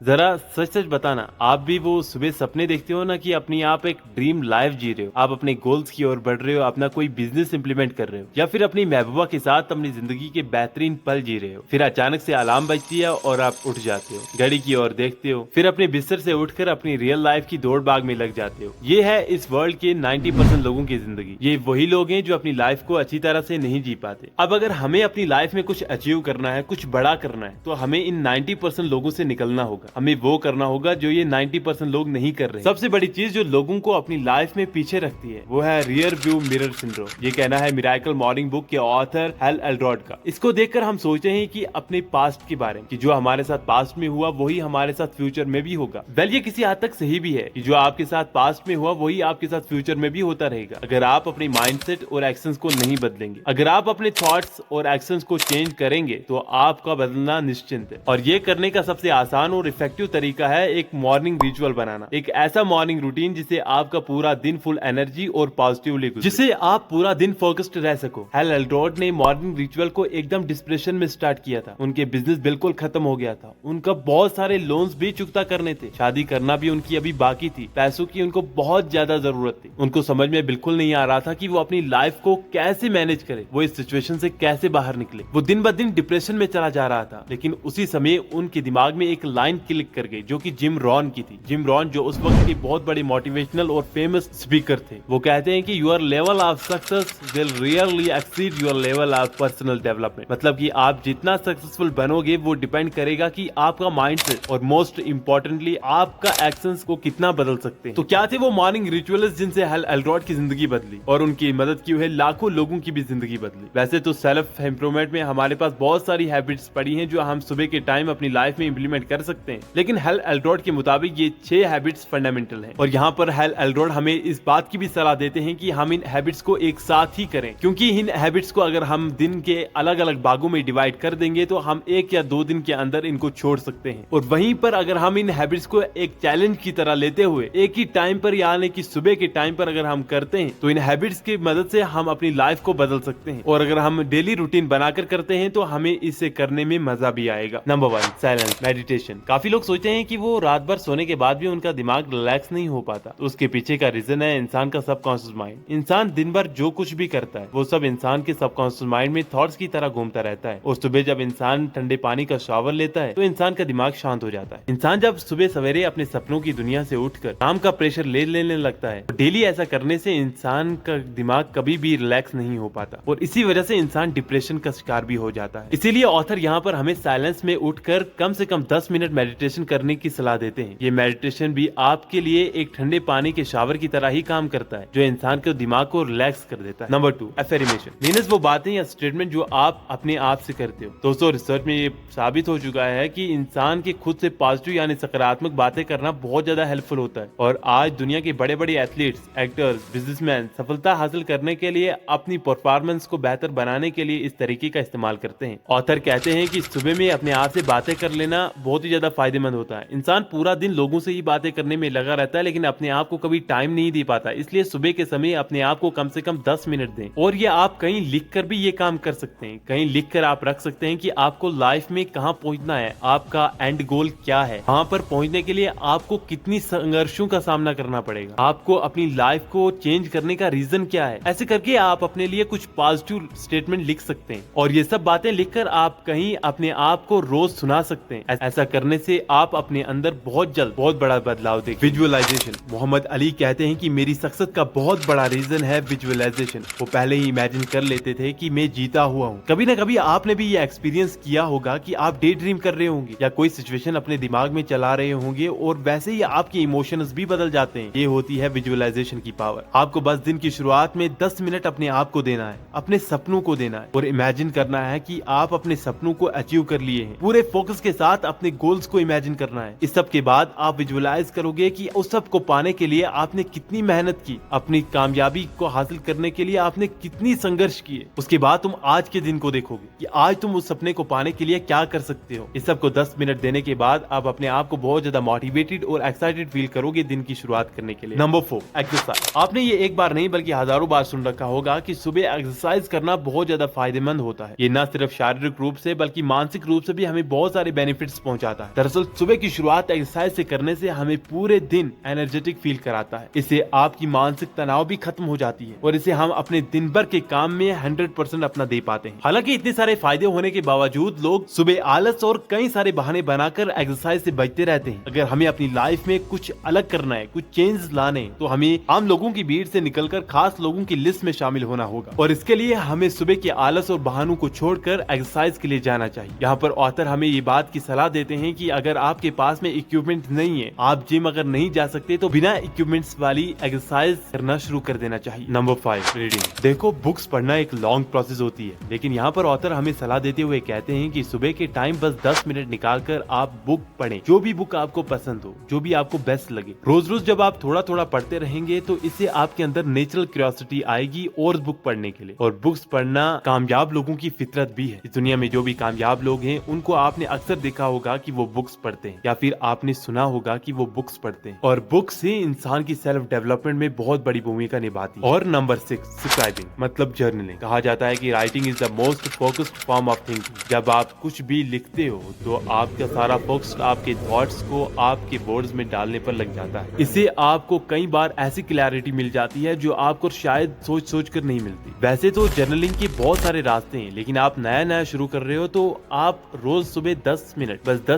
जरा सच सच बताना, आप भी वो सुबह सपने देखते हो ना कि अपनी आप एक ड्रीम लाइफ जी रहे हो, आप अपने गोल्स की ओर बढ़ रहे हो, अपना कोई बिजनेस इंप्लीमेंट कर रहे हो या फिर अपनी महबूबा के साथ अपनी जिंदगी के बेहतरीन पल जी रहे हो। फिर अचानक से अलार्म बजती है और आप उठ जाते हो, घड़ी की ओर देखते हो, फिर अपने बिस्तर से उठकर अपनी रियल लाइफ की दौड़ भाग में लग जाते हो। ये है इस वर्ल्ड के 90% लोगों की जिंदगी। ये वही लोग हैं जो अपनी लाइफ को अच्छी तरह से नहीं जी पाते। अब अगर हमें अपनी लाइफ में कुछ अचीव करना है, कुछ बड़ा करना है, तो हमें इन 90% लोगों से निकलना होगा। हमें वो करना होगा जो ये 90% लोग नहीं कर रहे। सबसे बड़ी चीज जो लोगों को अपनी लाइफ में पीछे रखती है वो है रियर व्यू मिरर सिंड्रोम। ये कहना है मिरेकल मॉर्निंग बुक के ऑथर हेल एल्ड्रॉड का। इसको देखकर हम सोचते हैं कि अपने पास्ट के बारे में, कि जो हमारे साथ पास्ट में हुआ वही हमारे साथ फ्यूचर में भी होगा। वेल, ये किसी हद तक सही भी है कि जो आपके साथ पास्ट में हुआ वही आपके साथ फ्यूचर में भी होता रहेगा, अगर आप अपने माइंडसेट और एक्शंस को नहीं बदलेंगे। अगर आप अपने थॉट्स और एक्शंस को चेंज करेंगे तो आपका बदलना निश्चिंत है। और ये करने का सबसे आसान और इफेक्टिव तरीका है एक मॉर्निंग रिचुअल बनाना। एक ऐसा मॉर्निंग रूटीन जिसे आपका पूरा दिन फुल एनर्जी और पॉजिटिवली गुजरे, जिसे आप पूरा दिन फोकस्ड रह सको। हेल एल्ड्रॉड ने मॉर्निंग रिचुअल को एकदम डिप्रेशन में स्टार्ट किया था। उनके बिजनेस बिल्कुल खत्म हो गया था, उनका बहुत सारे लोन्स भी चुकता करने थे, शादी करना भी उनकी अभी बाकी थी, पैसों की उनको बहुत ज्यादा जरूरत थी। उनको समझ में बिल्कुल नहीं आ रहा था कि वो अपनी लाइफ को कैसे मैनेज करे, वो इस सिचुएशन से कैसे बाहर निकले। वो दिन ब दिन डिप्रेशन में चला जा रहा था। लेकिन उसी समय उनके दिमाग में एक लाइन क्लिक कर गई जो कि जिम रॉन की थी। जिम रॉन जो उस वक्त के बहुत बड़े मोटिवेशनल और फेमस स्पीकर थे, वो कहते हैं कि your level of success will rarely exceed your level of personal development. मतलब कि आप जितना सक्सेसफुल बनोगे वो डिपेंड करेगा कि आपका माइंडसेट और मोस्ट इंपॉर्टेंटली आपका एक्शंस को कितना बदल सकते हैं। तो क्या थे वो मॉर्निंग रिचुअल्स जिनसे हेल एल्ड्रॉड की जिंदगी बदली और उनकी मदद की हुई लाखों लोगों की भी जिंदगी बदली। वैसे तो सेल्फ इंप्रूवमेंट में हमारे पास बहुत सारी हैबिट्स पड़ी हैं जो हम सुबह के टाइम अपनी लाइफ में इंप्लीमेंट कर सकते हैं, लेकिन हेल एल्ड्रॉड के मुताबिक ये 6 हैबिट्स फंडामेंटल हैं। और यहाँ पर हेल एल्ड्रॉड हमें इस बात की भी सलाह देते हैं कि हम इन हैबिट्स को एक साथ ही करें, क्योंकि इन हैबिट्स को अगर हम दिन के अलग अलग भागों में डिवाइड कर देंगे तो हम 1 या 2 दिन के अंदर इनको छोड़ सकते हैं। और वहीं पर अगर हम इन हैबिट्स को एक चैलेंज की तरह लेते हुए एक ही टाइम पर, यानी कि सुबह के टाइम पर अगर हम करते हैं तो इन हैबिट्स की मदद से हम अपनी लाइफ को बदल सकते हैं। और अगर हम डेली रूटीन बनाकर करते हैं तो हमें इसे करने में मजा भी आएगा। Number 1, silence meditation. काफी लोग सोचते हैं कि वो रात भर सोने के बाद भी उनका दिमाग रिलैक्स नहीं हो पाता। तो उसके पीछे का रीजन है इंसान का सबकॉन्शियस माइंड। इंसान दिन भर जो कुछ भी करता है वो सब इंसान के सबकॉन्शियस माइंड में थॉट्स की तरह घूमता रहता है। और सुबह जब इंसान ठंडे पानी का शॉवर लेता है तो इंसान का दिमाग शांत हो जाता है। इंसान जब सुबह सवेरे अपने सपनों की दुनिया से उठकर काम का प्रेशर ले लेने लगता है, डेली ऐसा करने से इंसान का दिमाग कभी भी रिलैक्स नहीं हो पाता और इसी वजह से इंसान डिप्रेशन का शिकार भी हो जाता है। इसीलिए ऑथर यहाँ पर हमें साइलेंस में उठकर कम से कम 10 मिनट मेडिटेशन करने की सलाह देते हैं। ये मेडिटेशन भी आपके लिए एक ठंडे पानी के शावर की तरह ही काम करता है जो इंसान के दिमाग को रिलैक्स कर देता है। Number 2, affirmation. मीन्स वो बातें या स्टेटमेंट जो आप अपने आप से करते हो। दोस्तों, रिसर्च में ये साबित हो चुका है कि इंसान के खुद से पॉजिटिव यानी सकारात्मक बातें करना बहुत ज्यादा हेल्पफुल होता है। और आज दुनिया के बड़े बड़े एथलीट्स, एक्टर्स, बिजनेसमैन सफलता हासिल करने के लिए, अपनी परफॉर्मेंस को बेहतर बनाने के लिए इस तरीके का इस्तेमाल करते हैं। ऑथर कहते हैं कि सुबह में अपने आप से बातें कर लेना बहुत ही ज्यादा फायदेमंद होता है। इंसान पूरा दिन लोगों से ही बातें करने में लगा रहता है लेकिन अपने आप को कभी टाइम नहीं दे पाता। इसलिए सुबह के समय अपने आप को कम से कम 10 मिनट दें। और ये आप कहीं लिख कर भी ये काम कर सकते हैं। कहीं लिख कर आप रख सकते हैं कि आपको लाइफ में कहाँ पहुंचना है, आपका एंड गोल क्या है, वहां पर पहुंचने के लिए आपको कितनी संघर्षों का सामना करना पड़ेगा, आपको अपनी लाइफ को चेंज करने का रीजन क्या है। ऐसे करके आप अपने लिए कुछ पॉजिटिव स्टेटमेंट लिख सकते हैं और ये सब बातें लिखकर आप कहीं अपने आप को रोज सुना सकते हैं। ऐसा करने से आप अपने अंदर बहुत जल्द बहुत बड़ा बदलाव देखेंगे। विजुअलाइजेशन। मोहम्मद अली कहते हैं कि मेरी सक्सेस का बहुत बड़ा रीजन है विजुअलाइजेशन। वो पहले ही इमेजिन कर लेते थे कि मैं जीता हुआ हूँ। कभी ना कभी आपने भी ये एक्सपीरियंस किया होगा कि आप डे ड्रीम कर रहे होंगे या कोई सिचुएशन अपने दिमाग में चला रहे होंगे और वैसे ही आपके इमोशंस भी बदल जाते हैं। ये होती है विजुअलाइजेशन की पावर। आपको बस दिन की शुरुआत में 10 मिनट अपने आप को देना है, अपने सपनों को देना है और इमेजिन करना है कि आप अपने सपनों को अचीव कर लिए हैं। पूरे फोकस के साथ अपने गोल्स को इमेजिन करना है। इस सब के बाद आप विजुअलाइज करोगे कि उस सब को पाने के लिए आपने कितनी मेहनत की, अपनी कामयाबी को हासिल करने के लिए आपने कितनी संघर्ष किए। उसके बाद तुम आज के दिन को देखोगे कि आज तुम उस सपने को पाने के लिए क्या कर सकते हो। इस सब को 10 मिनट देने के बाद आप अपने आप को बहुत ज्यादा मोटिवेटेड और एक्साइटेड फील करोगे दिन की शुरुआत करने के लिए। Number 4, exercise. आपने ये एक बार नहीं बल्कि हजारों बार सुन रखा होगा कि सुबह एक्सरसाइज करना बहुत ज्यादा फायदेमंद होता है। ये न सिर्फ शारीरिक रूप से बल्कि मानसिक रूप से भी हमें बहुत सारे बेनिफिट्स पहुंचाता है। दरअसल सुबह की शुरुआत एक्सरसाइज से करने से हमें पूरे दिन एनर्जेटिक फील कराता है। इससे आपकी मानसिक तनाव भी खत्म हो जाती है और इसे हम अपने दिन भर के काम में 100% अपना दे पाते हैं। हालांकि इतने सारे फायदे होने के बावजूद लोग सुबह आलस और कई सारे बहाने बनाकर एक्सरसाइज से बचते रहते हैं। अगर हमें अपनी लाइफ में कुछ अलग करना है, कुछ चेंज लाने, तो हमें आम लोगों की भीड़ से निकलकर खास लोगों की लिस्ट में शामिल होना होगा और इसके लिए हमें सुबह के आलस और बहानों को छोड़कर एक्सरसाइज के लिए जाना चाहिए। यहाँ पर ऑथर हमें ये बात की सलाह देते हैं कि अगर आपके पास में इक्विपमेंट नहीं है, आप जिम अगर नहीं जा सकते, तो बिना इक्विपमेंट्स वाली एक्सरसाइज करना शुरू कर देना चाहिए। Number 5, reading. देखो, बुक्स पढ़ना एक लॉन्ग प्रोसेस होती है, लेकिन यहाँ पर ऑथर हमें सलाह देते हुए कहते हैं कि सुबह के टाइम बस 10 मिनट निकालकर आप बुक पढ़ें। जो भी बुक आपको पसंद हो, जो भी आपको बेस्ट लगे। रोज रोज जब आप थोड़ा थोड़ा पढ़ते रहेंगे तो इससे आपके अंदर नेचुरल क्यूरियोसिटी आएगी और बुक पढ़ने के लिए। और बुक्स पढ़ना कामयाब लोगों की फितरत भी है। इस दुनिया में जो भी कामयाब लोग हैं, उनको आपने अक्सर देखा होगा कि वो बुक्स पढ़ते हैं, या फिर आपने सुना होगा कि वो बुक्स पढ़ते हैं। और बुक्स ही इंसान की सेल्फ डेवलपमेंट में बहुत बड़ी भूमिका निभाती है। और नंबर 6, स्क्राइबिंग मतलब जर्नलिंग। कहा जाता है कि writing is the most focused form of thinking. जब आप कुछ भी लिखते हो तो आपका सारा फोकस आपके थॉट्स को आपके वर्ड्स में डालने पर लग जाता है। इससे आपको कई बार ऐसी क्लैरिटी मिल जाती है जो आपको शायद सोच सोच कर नहीं मिलती। वैसे तो जर्नलिंग के बहुत सारे रास्ते हैं, लेकिन आप नया नया शुरू कर रहे हो तो आप रोज सुबह 10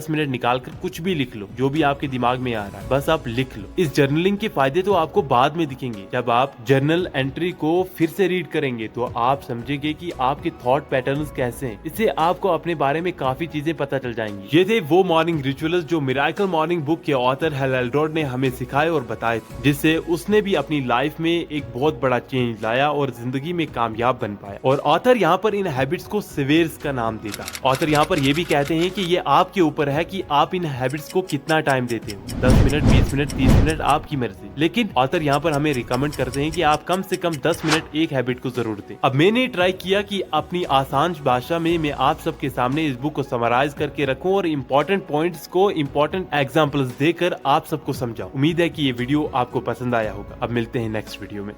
मिनट निकाल कर कुछ भी लिख लो, जो भी आपके दिमाग में आ रहा है, बस आप लिख लो। इस जर्नलिंग के फायदे तो आपको बाद में दिखेंगे। जब आप जर्नल एंट्री को फिर से रीड करेंगे तो आप समझेंगे कि आपके थॉट पैटर्न्स कैसे हैं। इससे आपको अपने बारे में काफी चीजें पता चल जाएंगी। ये थे वो मॉर्निंग रिचुअल्स जो मिरेकल मॉर्निंग बुक के ऑथर हेल एल्ड्रॉड ने हमें सिखाए और बताए थे, जिससे उसने भी अपनी लाइफ में एक बहुत बड़ा चेंज लाया और जिंदगी में कामयाब बन पाया। और ऑथर यहाँ पर इन हैबिट्स को सिवेयर्स का नाम देता है। ऑथर यहाँ पर ये भी कहते हैं कि ये आपके ऊपर है कि आप इन हैबिट्स को कितना टाइम देते हो, 10 मिनट, 20 मिनट, 30 मिनट, आपकी मर्जी। लेकिन ऑथर यहाँ पर हमें रिकमेंड करते हैं कि आप कम से कम 10 मिनट एक हैबिट को जरूर दें। अब मैंने ट्राई किया कि अपनी आसान भाषा में मैं आप सबके सामने इस बुक को समराइज करके रखूं और इम्पोर्टेंट पॉइंट्स को इम्पोर्टेंट एग्जांपल्स देकर आप सबको समझाऊं। उम्मीद है कि ये वीडियो आपको पसंद आया होगा। अब मिलते हैं नेक्स्ट वीडियो में।